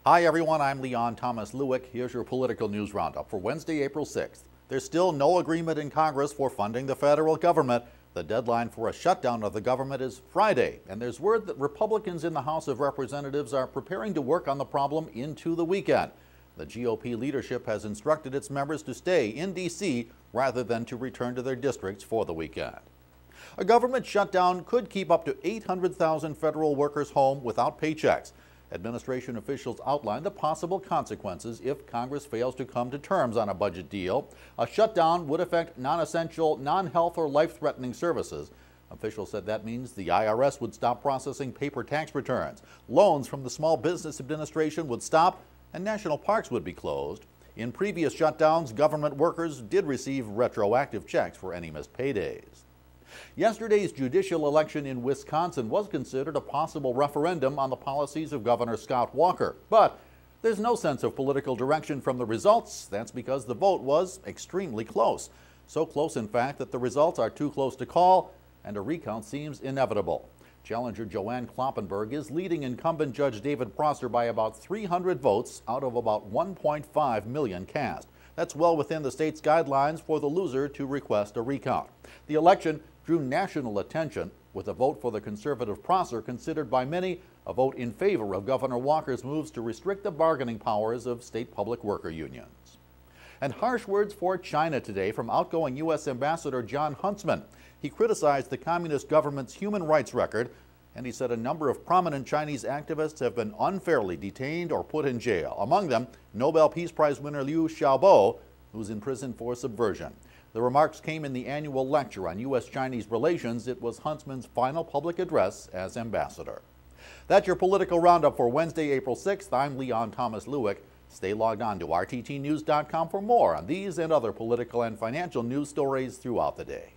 Hi everyone, I'm Leon Thomas Lewick. Here's your political news roundup for Wednesday, April 6th. There's still no agreement in Congress for funding the federal government. The deadline for a shutdown of the government is Friday, and there's word that Republicans in the House of Representatives are preparing to work on the problem into the weekend. The GOP leadership has instructed its members to stay in D.C. rather than to return to their districts for the weekend. A government shutdown could keep up to 800,000 federal workers home without paychecks. Administration officials outlined the possible consequences if Congress fails to come to terms on a budget deal. A shutdown would affect non-essential, non-health or life-threatening services. Officials said that means the IRS would stop processing paper tax returns. Loans from the Small Business Administration would stop, and national parks would be closed. In previous shutdowns, government workers did receive retroactive checks for any missed paydays. Yesterday's judicial election in Wisconsin was considered a possible referendum on the policies of Governor Scott Walker. But there's no sense of political direction from the results. That's because the vote was extremely close. So close, in fact, that the results are too close to call, and a recount seems inevitable. Challenger Joanne Kloppenberg is leading incumbent Judge David Prosser by about 300 votes out of about 1.5 million cast. That's well within the state's guidelines for the loser to request a recount. The election drew national attention, with a vote for the conservative Prosser considered by many a vote in favor of Governor Walker's moves to restrict the bargaining powers of state public worker unions. And harsh words for China today from outgoing U.S. Ambassador John Huntsman. He criticized the communist government's human rights record, and he said a number of prominent Chinese activists have been unfairly detained or put in jail. Among them, Nobel Peace Prize winner Liu Xiaobo, who's in prison for subversion. The remarks came in the annual lecture on U.S.-Chinese relations. It was Huntsman's final public address as ambassador. That's your political roundup for Wednesday, April 6th. I'm Leon Thomas Lewick. Stay logged on to rttnews.com for more on these and other political and financial news stories throughout the day.